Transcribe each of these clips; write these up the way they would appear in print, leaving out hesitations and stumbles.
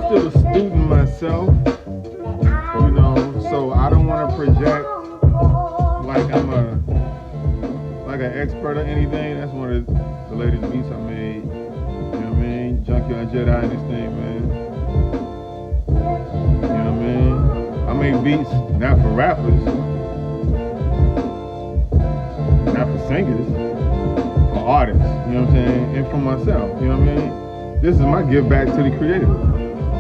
still a student myself, so I don't want to project like I'm like an expert or anything. That's one of the latest beats I made. You know what I mean? Junkyard Jedi and this thing, man. You know what I mean? I make beats not for rappers, not for singers, for artists. You know what I'm saying? And for myself. You know what I mean? This is my give back to the creator,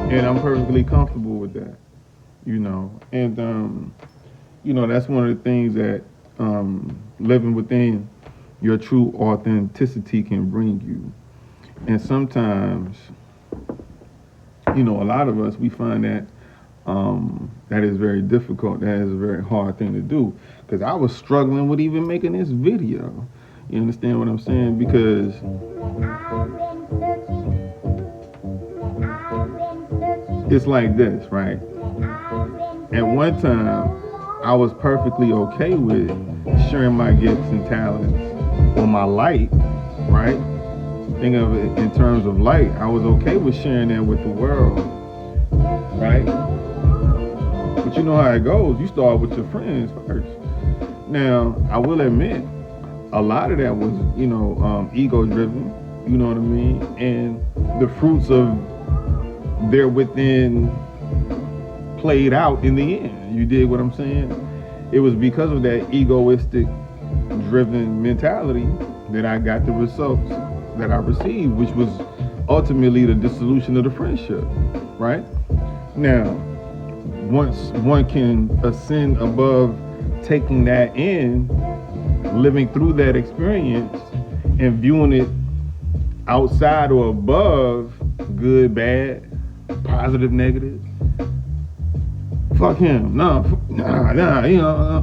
and I'm perfectly comfortable with that. And that's one of the things that living within your true authenticity can bring you. And sometimes, a lot of us, we find that that is very difficult. That is a very hard thing to do. Because I was struggling with even making this video. You understand what I'm saying? Because it's like this, right? At one time, I was perfectly okay with sharing my gifts and talents or my light, right? Think of it in terms of light. I was okay with sharing that with the world, right? But you know how it goes. You start with your friends first. Now, I will admit, a lot of that was, ego driven, you know what I mean? And the fruits of their within played out in the end. You dig what I'm saying? It was because of that egoistic driven mentality that I got the results that I received, which was ultimately the dissolution of the friendship, right? Now, once one can ascend above taking that in, living through that experience and viewing it outside or above good, bad, positive, negative, fuck him. Nah,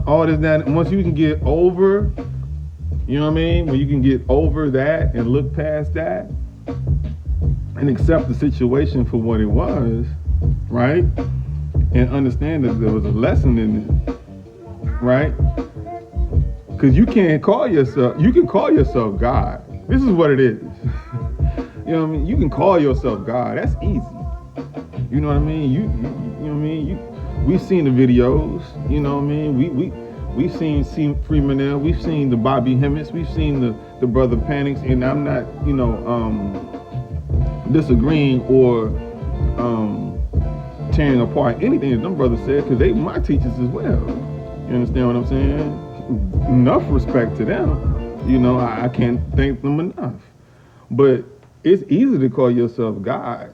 all this, that. Once you can get over, you know what I mean? When you can get over that and look past that and accept the situation for what it was, right? And understand that there was a lesson in it, right? Because you can call yourself God. This is what it is. You know what I mean? You can call yourself God. That's easy. You know what I mean? You know what I mean? We've seen the videos. You know what I mean? We've seen Freeman. We've seen the Bobby Hemmets. We've seen the Brother Panics. And I'm not, disagreeing or tearing apart anything that them brothers said, because they my teachers as well. You understand what I'm saying? Enough respect to them. I can't thank them enough. But it's easy to call yourself God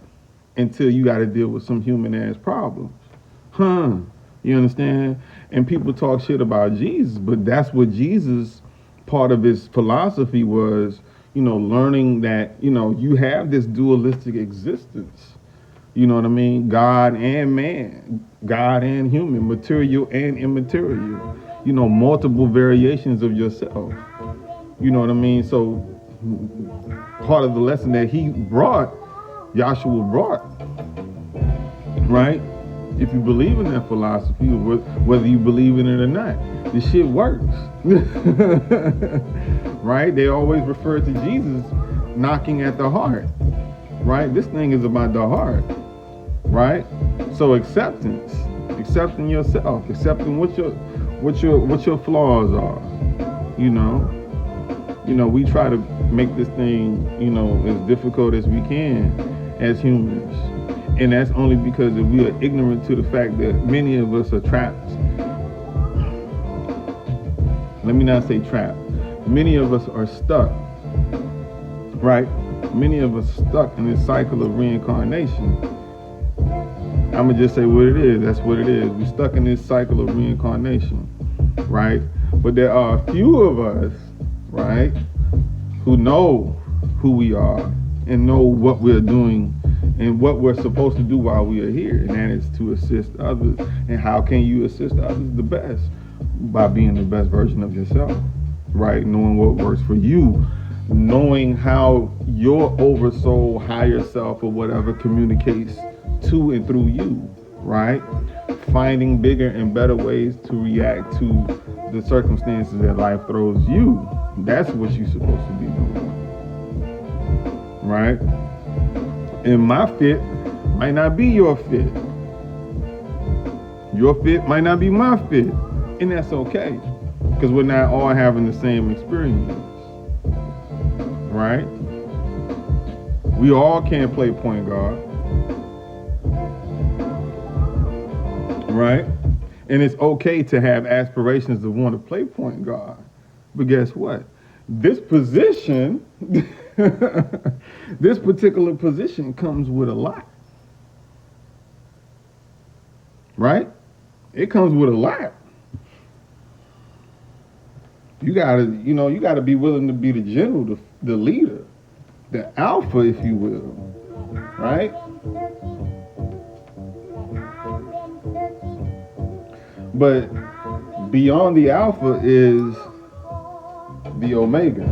until you got to deal with some human ass problems. You understand? And people talk shit about Jesus, but that's what Jesus, part of his philosophy was, learning that, you have this dualistic existence. You know what I mean? God and man, God and human, material and immaterial. Multiple variations of yourself. You know what I mean? So part of the lesson that he brought, Yahshua brought, right? If you believe in that philosophy, whether you believe in it or not, this shit works. Right? They always refer to Jesus knocking at the heart, right? This thing is about the heart, right? So acceptance, accepting yourself, accepting what your flaws are. We try to make this thing, as difficult as we can as humans. And that's only because we are ignorant to the fact that many of us are trapped. Let me not say trapped. Many of us are stuck, right? Many of us stuck in this cycle of reincarnation. I'm going to just say what it is. That's what it is. We're stuck in this cycle of reincarnation, right? But there are a few of us, right, who know who we are and know what we're doing and what we're supposed to do while we are here, and that is to assist others. And how can you assist others the best? By being the best version of yourself, right? Knowing what works for you, knowing how your oversoul, higher self, or whatever communicates to and through you, right? Finding bigger and better ways to react to the circumstances that life throws you. That's what you're supposed to be doing, right? And my might not be your fit. Your fit might not be my fit. And that's okay. Because we're not all having the same experience. Right? We all can't play point guard. Right? And it's okay to have aspirations to want to play point guard. But guess what? This position, this particular position comes with a lot. Right? It comes with a lot. You gotta be willing to be the general, the leader, the alpha, if you will. Right? But beyond the alpha is the omega.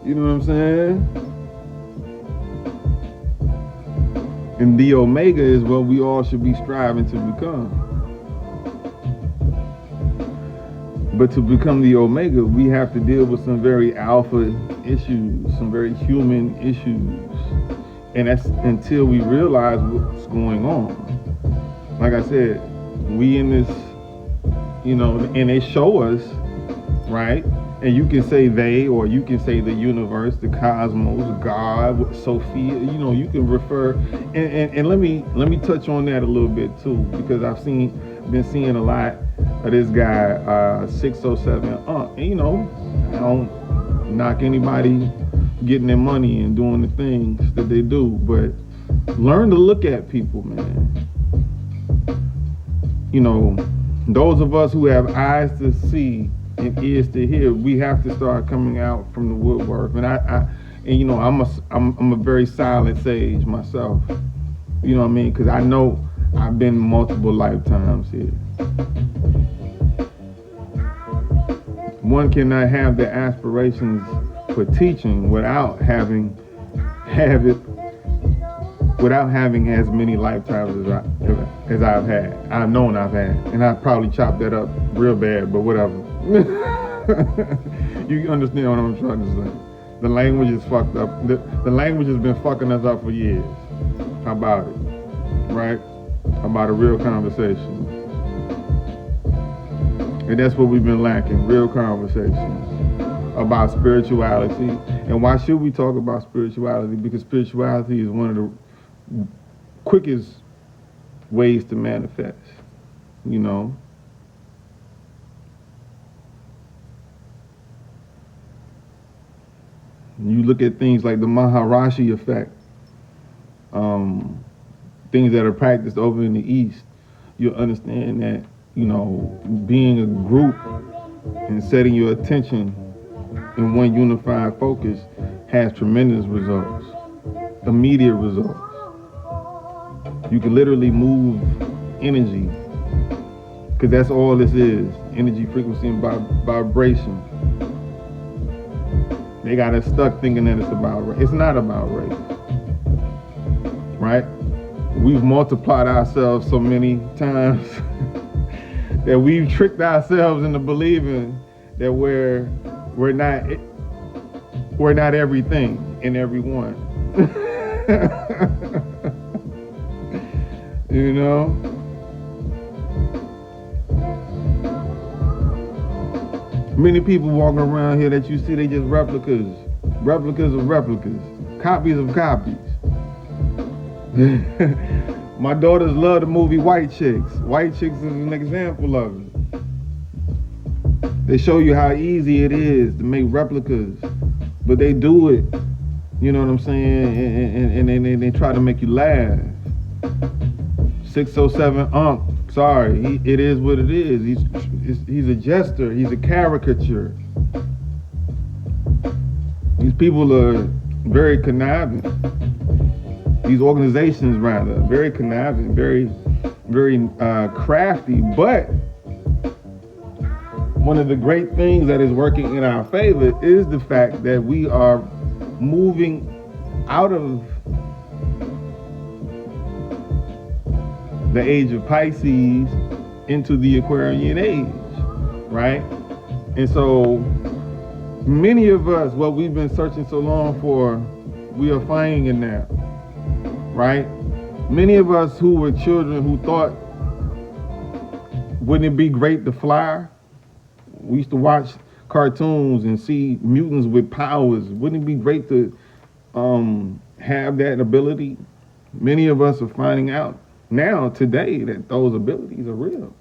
You know what I'm saying? And the omega is what we all should be striving to become. But to become the omega, we have to deal with some very alpha issues, some very human issues. And that's until we realize what's going on. Like I said, we in this, and they show us, right? And you can say they, or you can say the universe, the cosmos, God, Sophia, you can refer. And let me touch on that a little bit too, because I've been seeing a lot of this guy, 607 and I don't knock anybody getting their money and doing the things that they do, but learn to look at people, man. Those of us who have eyes to see and ears to hear, we have to start coming out from the woodwork. And I'm a very silent sage myself. You know what I mean? Because I know I've been multiple lifetimes here. One cannot have the aspirations for teaching without having as many lifetimes as I've had. I've known I've had, and I probably chopped that up real bad, but whatever. You understand what I'm trying to say? The language is fucked up. The language has been fucking us up for years. How about it? Right? How about a real conversation? And that's what we've been lacking, real conversations about spirituality. And why should we talk about spirituality? Because spirituality is one of the quickest ways to manifest, You look at things like the Maharishi effect, things that are practiced over in the East, you'll understand that, being a group and setting your attention in one unified focus has tremendous results, immediate results. You can literally move energy, because that's all this is, energy, frequency, and vibration. They got us stuck thinking that it's about race. It's not about race, right? We've multiplied ourselves so many times that we've tricked ourselves into believing that we're not everything and everyone. Many people walking around here that you see, they just replicas of replicas, copies of copies. My daughters love the movie White Chicks. White Chicks is an example of it. They show you how easy it is to make replicas, but they do it, you know what I'm saying, and they try to make you laugh. 607 sorry, it is what it is. He's a jester, he's a caricature. These people are very conniving. These organizations, rather, very conniving, very, very crafty. But one of the great things that is working in our favor is the fact that we are moving out of the age of Pisces into the Aquarian age, right? And so many of us, what we've been searching so long for, we are finding it now. right? Many of us who were children who thought, wouldn't it be great to fly? We used to watch cartoons and see mutants with powers. Wouldn't it be great to have that ability? Many of us are finding out now, today, that those abilities are real.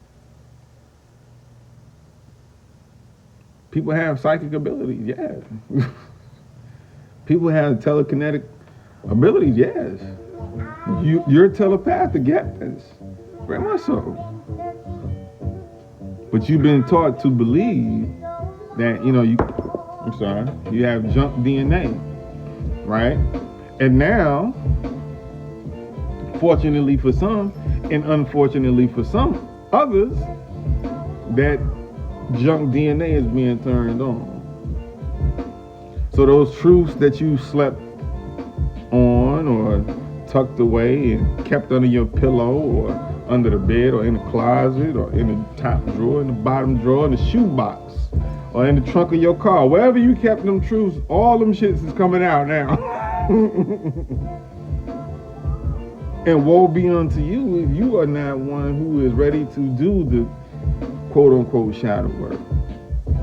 People have psychic abilities, yes. People have telekinetic abilities, yes. You're telepathic, yes. Very much so. But you've been taught to believe that, you have junk DNA, right? And now, fortunately for some, and unfortunately for some others, that junk DNA is being turned on. So those truths that you slept on or tucked away and kept under your pillow or under the bed or in the closet or in the top drawer, in the bottom drawer, in the shoebox or in the trunk of your car, wherever you kept them truths, all them shits is coming out now. And woe be unto you if you are not one who is ready to do the quote-unquote shadow work.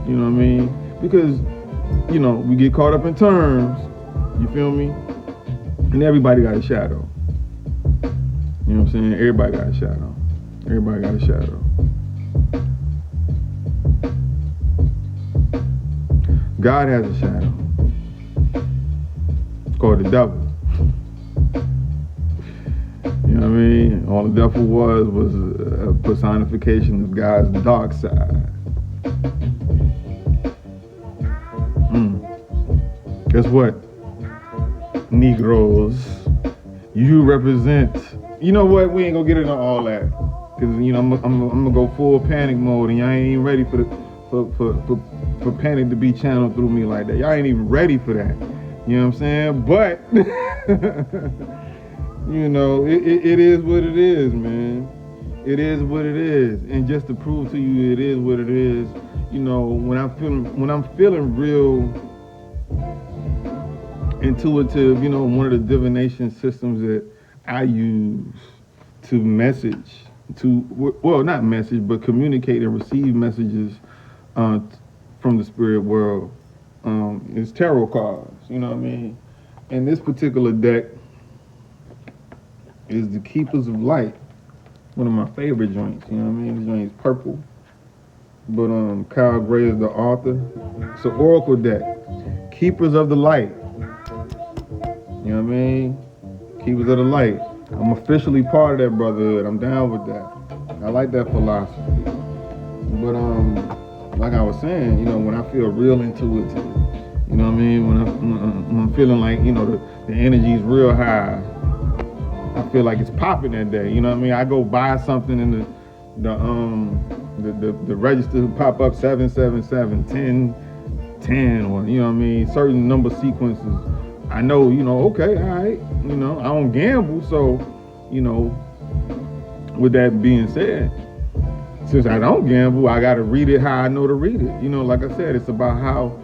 You know what I mean? Because, we get caught up in terms, you feel me? And everybody got a shadow. You know what I'm saying? Everybody got a shadow. Everybody got a shadow. God has a shadow. It's called the devil. You know what I mean? All the devil was a personification of God's dark side. Guess what? Negroes, you represent. You know what? We ain't gonna get into all that, cause I'm gonna go full panic mode, and y'all ain't even ready for panic to be channeled through me like that. Y'all ain't even ready for that. You know what I'm saying? But it is what it is, man. It is what it is, and just to prove to you it is what it is. When I'm feeling real intuitive, one of the divination systems that I use to not message, but communicate and receive messages from the spirit world is tarot cards, you know what I mean? And this particular deck is the Keepers of Light, one of my favorite joints, you know what I mean? The joint's purple, but Kyle Gray is the author. It's an oracle deck, Keepers of the Light. You know what I mean? Keepers of the Light. I'm officially part of that brotherhood. I'm down with that. I like that philosophy. But like I was saying, when I feel real intuitive, you know what I mean? When I'm feeling like, the energy's real high, I feel like it's popping that day. You know what I mean? I go buy something and the register pop up 777, 10, 10, or you know what I mean, certain number sequences. I know, okay, all right, I don't gamble, so, with that being said, since I don't gamble, I got to read it how I know to read it. Like I said, it's about how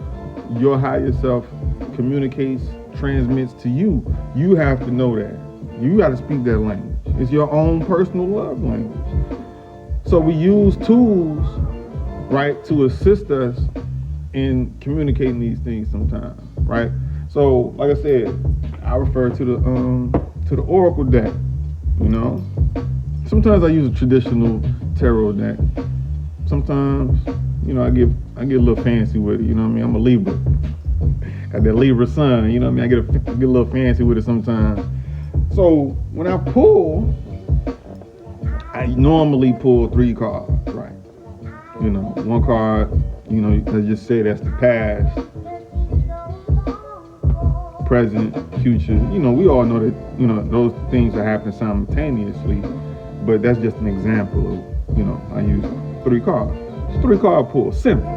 your higher self communicates, transmits to you. You have to know that. You got to speak that language. It's your own personal love language. So we use tools, right, to assist us in communicating these things sometimes, right? So, like I said, I refer to the oracle deck. Sometimes I use a traditional tarot deck. Sometimes, I get a little fancy with it. You know what I mean? I'm a Libra. Got that Libra sun. You know what I mean? I get a little fancy with it sometimes. So when I pull, I normally pull 3 cards, right? One card, let's just say that's the past, present, future. We all know that, those things are happening simultaneously, but that's just an example of, I use 3 cards. It's 3-card pull, simple.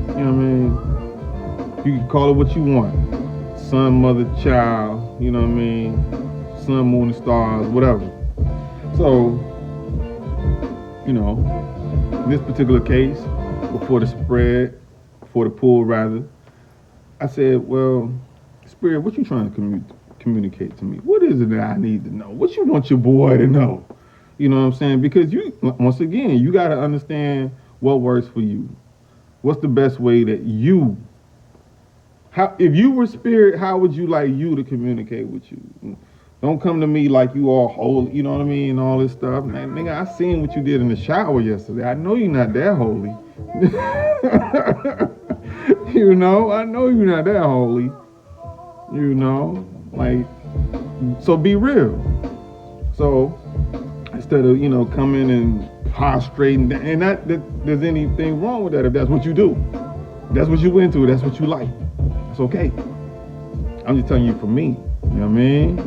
You know what I mean? You can call it what you want. Sun, mother, child, you know what I mean? Sun, moon, and stars, whatever. So, in this particular case, before the pull rather, I said, well, Spirit, what you trying to communicate to me? What is it that I need to know? What you want your boy to know? You know what I'm saying? Because once again, you got to understand what works for you. What's the best way that you, if you were spirit, how would you like you to communicate with you? Don't come to me like you all holy, you know what I mean, and all this stuff. Man, nigga, I seen what you did in the shower yesterday. I know you're not that holy. You know, I know you're not that holy. You know, like, so be real. So instead of, coming and prostrating, and not that there's anything wrong with that if that's what you do. That's what you into, that's what you like. That's okay. I'm just telling you for me, you know what I mean?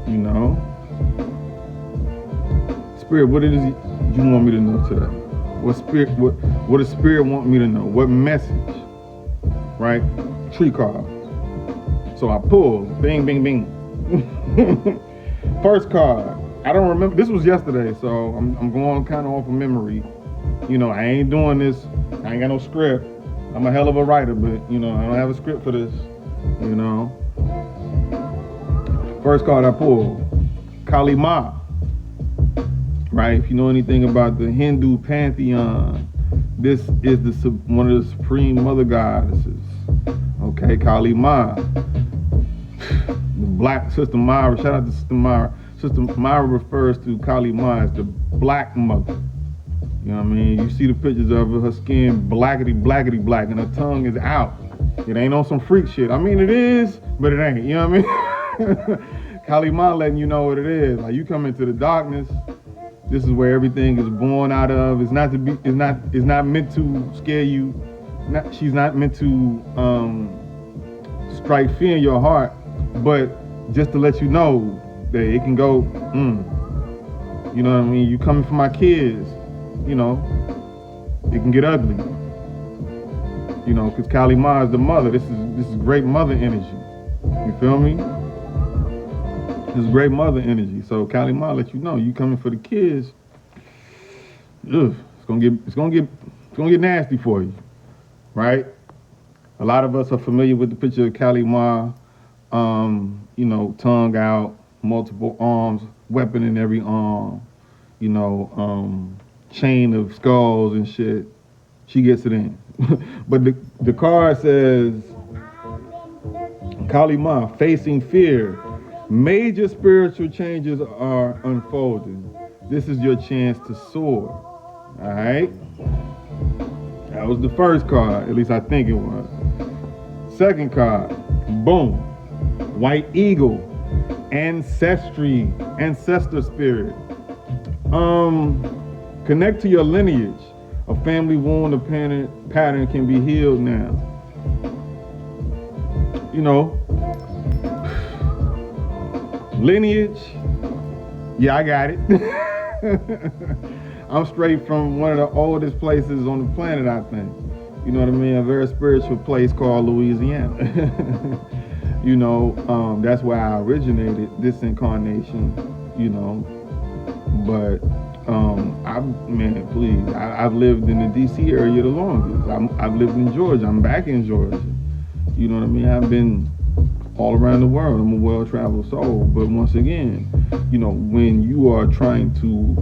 You know? Spirit, what it is you want me to know today? What does spirit want me to know? What message? Right? Tree card. So I pull, bing, bing, bing. First card. I don't remember. This was yesterday, so I'm going kind of off of memory. You know, I ain't doing this. I ain't got no script. I'm a hell of a writer, but I don't have a script for this. You know. First card I pulled, Kali Ma. Right? If you know anything about the Hindu pantheon, this is one of the supreme mother goddesses. Okay, Kali Ma. The black Sister Myra, shout out to Sister Myra. Sister Myra refers to Kali Ma as the black mother. You know what I mean? You see the pictures of her skin blackety black, and her tongue is out. It ain't on some freak shit. I mean, it is, but it ain't. You know what I mean? Kali Ma letting you know what it is. Like, you come into the darkness. This is where everything is born out of. It's not meant to scare you. She's not meant to strike fear in your heart, but just to let you know that it can go. You know what I mean? You coming for my kids. It can get ugly. Because Kali Ma is the mother. This is great mother energy. You feel me? This is great mother energy. So Kali Ma let you know you coming for the kids. Ugh, it's gonna get nasty for you, right? A lot of us are familiar with the picture of Kali Ma. Tongue out, multiple arms, weapon in every arm. Chain of skulls and shit. She gets it in. But the card says, Kali Ma, facing fear. Major spiritual changes are unfolding. This is your chance to soar. All right? That was the first card. At least I think it was. Second card. Boom. White eagle. Ancestor spirit. Connect to your lineage. A family wound or pattern can be healed now. Lineage, yeah, I got it. I'm straight from one of the oldest places on the planet, I think. You know what I mean? A very spiritual place called Louisiana. That's where I originated this incarnation, But, I've lived in the DC area the longest. I've lived in Georgia. I'm back in Georgia. You know what I mean? I've been all around the world. I'm a well-traveled soul. But once again, when you are trying to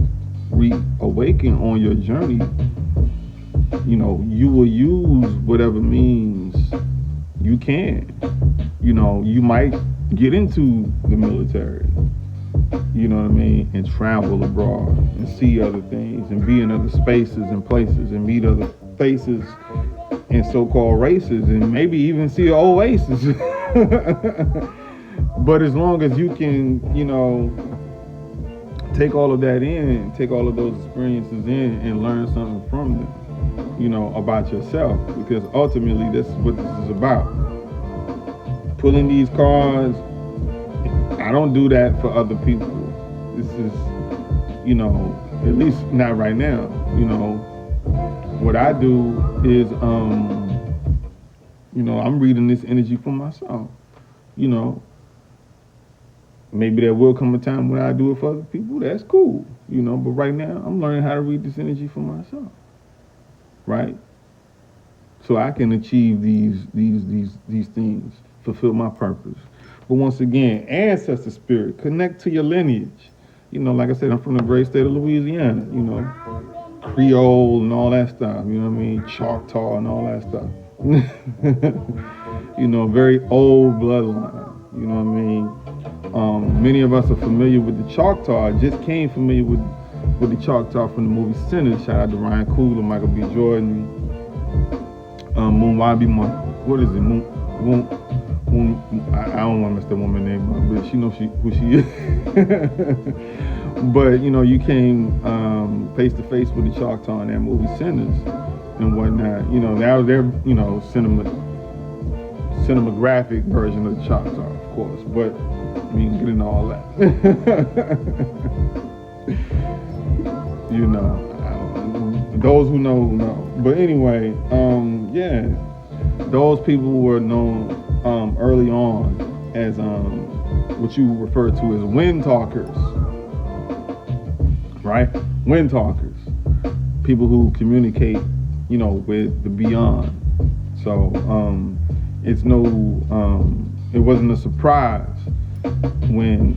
reawaken on your journey, you will use whatever means you can. You might get into the military, you know what I mean, and travel abroad and see other things and be in other spaces and places and meet other faces and so-called races and maybe even see oasis. But as long as you can, take all of that in, take all of those experiences in and learn something from them, about yourself, because ultimately this is what this is about. Pulling these cards, I don't do that for other people. This is, at least not right now. What I do is, I'm reading this energy for myself. Maybe there will come a time when I do it for other people. That's cool. But right now I'm learning how to read this energy for myself. Right? So I can achieve these things, fulfill my purpose. But once again, ancestor spirit, connect to your lineage. You know, like I said, I'm from the great state of Louisiana, you know, Creole and all that stuff, you know what I mean? Choctaw and all that stuff. You know, very old bloodline, you know what I mean? Many of us are familiar with the Choctaw. I just came familiar with the Choctaw from the movie Sinners. Shout out to Ryan Coogler, Michael B. Jordan, Moonwabi, what is it? I don't want to mess that woman's name up, but she knows who she is. But you know, you came face to face with the Choctaw in that movie Sinners and whatnot. You know, that was their cinematographic version of the Choctaw, of course. But we can get into all that. You know, those who know. But anyway, yeah, those people were known early on as what you refer to as wind talkers, right? Wind talkers, people who communicate, you know, with the beyond. So it wasn't a surprise when,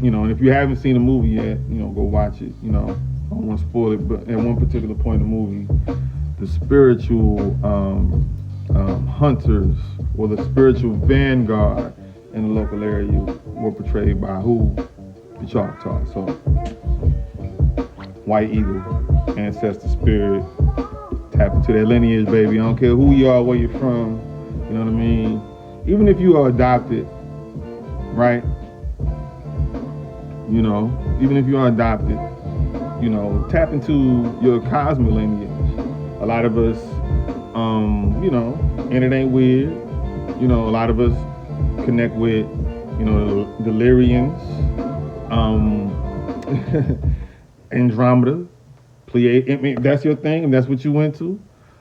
you know, and if you haven't seen the movie yet, you know, go watch it. You know, I don't want to spoil it, but at one particular point in the movie, the spiritual hunters or the spiritual vanguard in the local area were portrayed by who? The Choctaw. So, White Eagle, ancestor spirit, tap into that lineage, baby. I don't care who you are, where you're from. You know what I mean? Even if you are adopted, right? You know, even if you are adopted, you know, tap into your cosmic lineage. A lot of us, you know, and it ain't weird. You know, a lot of us connect with, you know, the Lyrians, Andromeda, Pleiade. I mean, if that's your thing, and that's what you went to,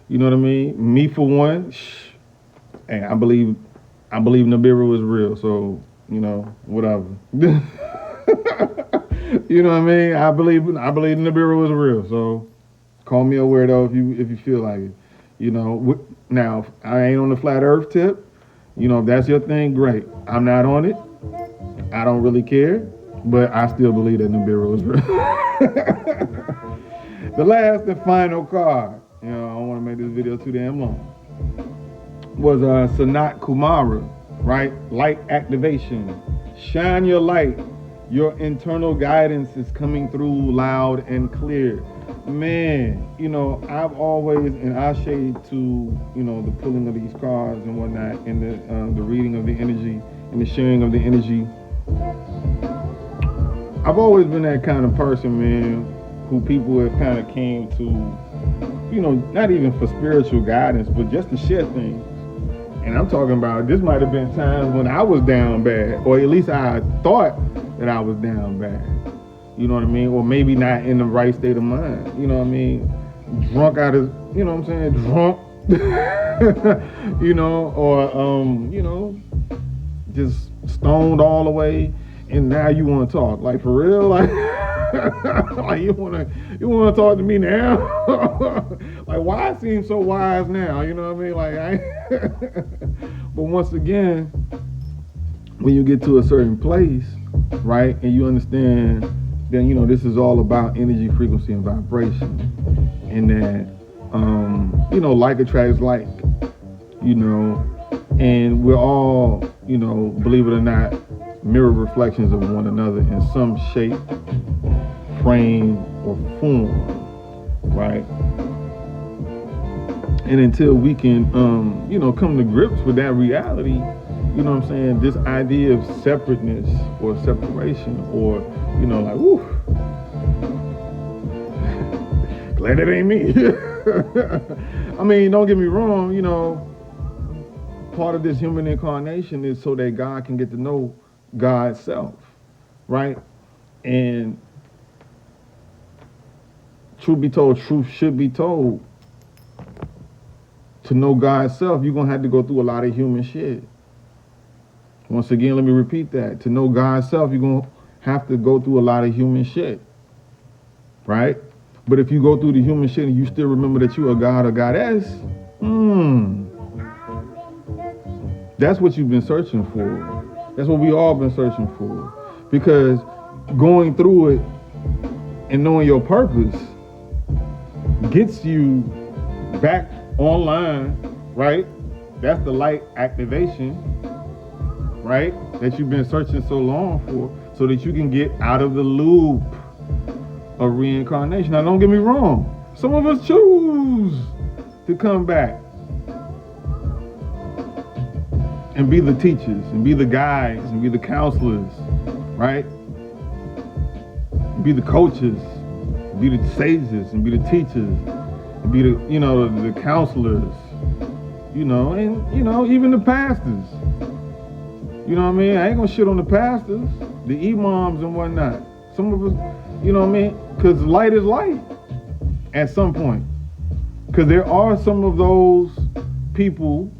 you know what I mean? Me for one, hey, I believe Nibiru is real, so, you know, whatever. You know what I mean? I believe Nibiru is real, so call me a weirdo if you feel like it. You know, now I ain't on the flat Earth tip. You know, if that's your thing, great. I'm not on it. I don't really care, but I still believe that Nibiru is real. The last and final card, you know, I don't want to make this video too damn long, was Sanat Kumara, right? Light activation. Shine your light. Your internal guidance is coming through loud and clear. Man, you know, I've always, and I shade to, you know, the pulling of these cards and whatnot, and the reading of the energy and the sharing of the energy. I've always been that kind of person, man, who people have kind of came to, you know, not even for spiritual guidance, but just to share things. And I'm talking about, this might have been times when I was down bad, or at least I thought that I was down bad. You know what I mean? Or maybe not in the right state of mind. You know what I mean? Drunk out of, you know what I'm saying? Drunk. You know, or, you know, just stoned all the way. And now you want to talk. Like, for real? Like, like you want to talk to me now? Like, why I seem so wise now? You know what I mean? Like, but once again, when you get to a certain place, right, and you understand, then, you know, this is all about energy, frequency, and vibration. And that, you know, like attracts like, you know, and we're all, you know, believe it or not, mirror reflections of one another in some shape, frame, or form, right? And until we can, you know, come to grips with that reality, you know what I'm saying, this idea of separateness or separation, or, you know, like, whoo, glad it ain't me. I mean, don't get me wrong, you know, part of this human incarnation is so that God can get to know God's self, right? And truth be told, truth should be told. To know God's self, you're going to have to go through a lot of human shit. Once again, let me repeat that. To know God's self, you're going to have to go through a lot of human shit, right? But if you go through the human shit and you still remember that you are God or goddess, that's what you've been searching for. That's what we all been searching for. Because going through it and knowing your purpose gets you back online, right? That's the light activation, right? That you've been searching so long for, so that you can get out of the loop of reincarnation. Now, don't get me wrong. Some of us choose to come back and be the teachers, and be the guides, and be the counselors, right? And be the coaches, be the sages, and be the teachers, and be the, the counselors, and, even the pastors. You know what I mean? I ain't gonna shit on the pastors, the imams and whatnot. Some of us, you know what I mean? Because light is light at some point. Because there are some of those people,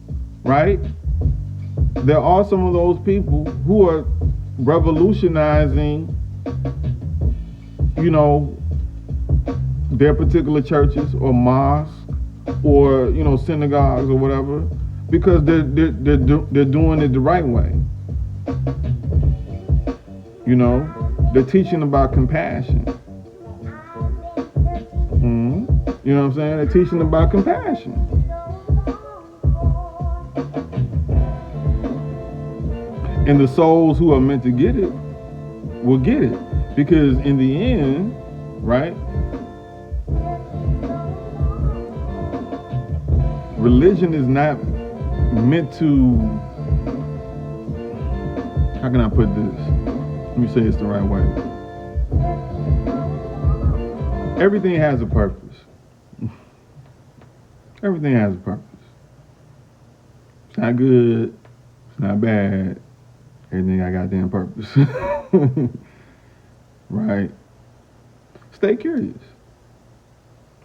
right? There are some of those people who are revolutionizing, their particular churches or mosques or, synagogues or whatever, because they're doing it the right way. They're teaching about compassion. You know what I'm saying? They're teaching about compassion. And the souls who are meant to get it will get it. Because in the end, right, religion is not meant to, how can I put this? Let me say this the right way. Everything has a purpose. Everything has a purpose. It's not good, it's not bad. Everything got goddamn purpose. Right? Stay curious.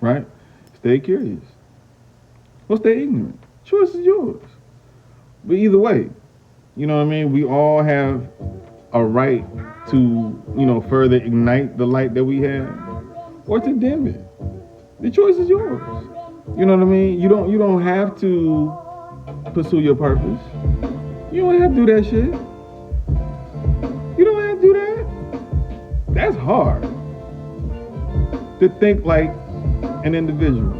Right? Stay curious. Or stay ignorant. Choice is yours. But either way, you know what I mean? We all have a right to, further ignite the light that we have, or to dim it. The choice is yours. You know what I mean? You don't have to pursue your purpose. You don't have to do that shit. You don't have to do that. That's hard. To think like an individual.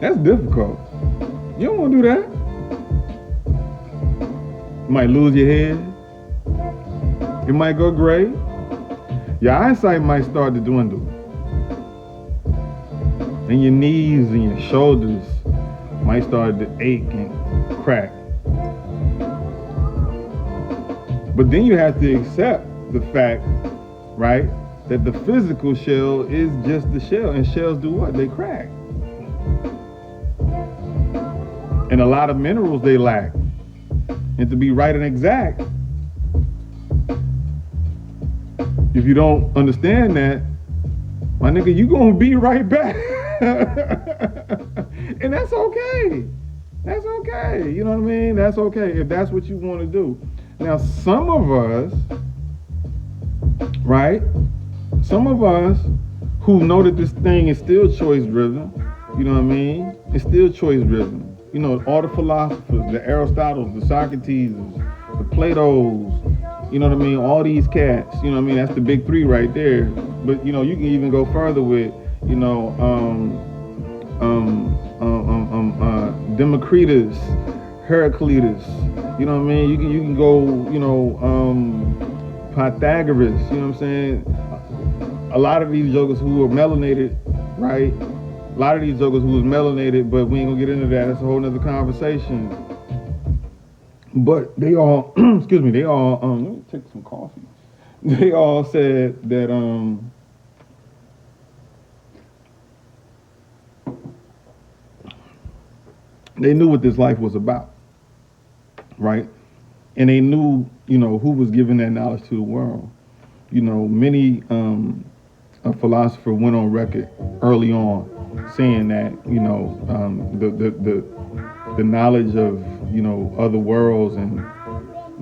That's difficult. You don't want to do that. You might lose your head. It might go gray. Your eyesight might start to dwindle. And your knees and your shoulders might start to ache and crack. But then you have to accept the fact, right, that the physical shell is just the shell. And shells do what? They crack. And a lot of minerals they lack. And to be right and exact, if you don't understand that, my nigga, you gonna be right back. And that's okay. That's okay. You know what I mean? That's okay if that's what you want to do. Now, some of us, right? Some of us who know that this thing is still choice driven, you know what I mean? It's still choice driven. All the philosophers, the Aristotles, the Socrates, the Platos, you know what I mean? All these cats, you know what I mean? That's the big three right there. But, you can even go further with, Democritus, Heraclitus, you know what I mean? You can go, Pythagoras, you know what I'm saying? A lot of these jokers who are melanated, right? A lot of these jokers who was melanated, but we ain't gonna get into that. That's a whole nother conversation. But they all, excuse me, let me take some coffee. They all said that, they knew what this life was about, right? And they knew, who was giving that knowledge to the world. Many, a philosopher went on record early on saying that, the knowledge of, other worlds and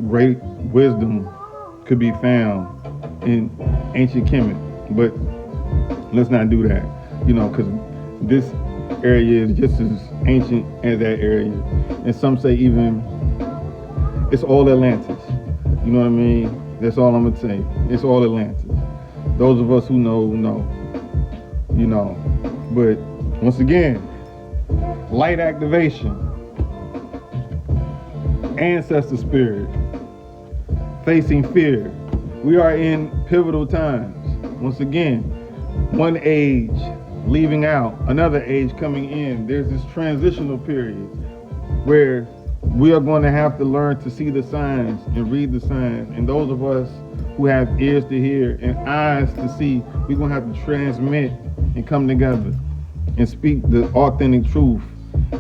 great wisdom could be found in ancient Kemet. But let's not do that, because this area is just as ancient as that area. And some say even it's all Atlantis. You know what I mean? That's all I'm gonna say. It's all Atlantis. Those of us who know, know. You know. But once again, light activation, ancestor spirit, facing fear. We are in pivotal times. Once again, one age leaving out, another age coming in. There's this transitional period where we are going to have to learn to see the signs and read the signs. And those of us who have ears to hear and eyes to see, we're going to have to transmit and come together and speak the authentic truth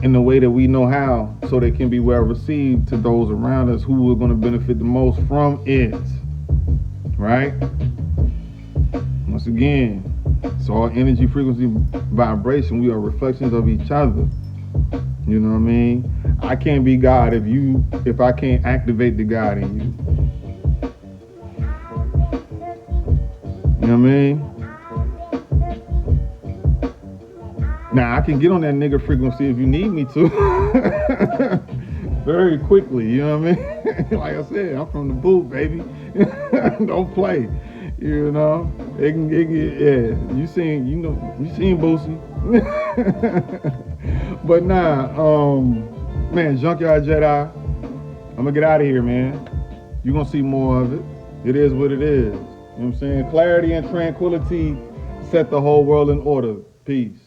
in the way that we know how, so they can be well received to those around us who are going to benefit the most from it. Right? Once again, it's all energy, frequency, vibration. We are reflections of each other. You know what I mean? I can't be God if I can't activate the God in you. You know what I mean? Now I can get on that nigga frequency if you need me to. Very quickly, you know what I mean? Like I said, I'm from the booth, baby. Don't play. You know? Yeah. You seen Boosie. But nah, man, Junkyard Jedi, I'm gonna get out of here, man. You're gonna see more of it. It is what it is. You know what I'm saying? Clarity and tranquility set the whole world in order. Peace.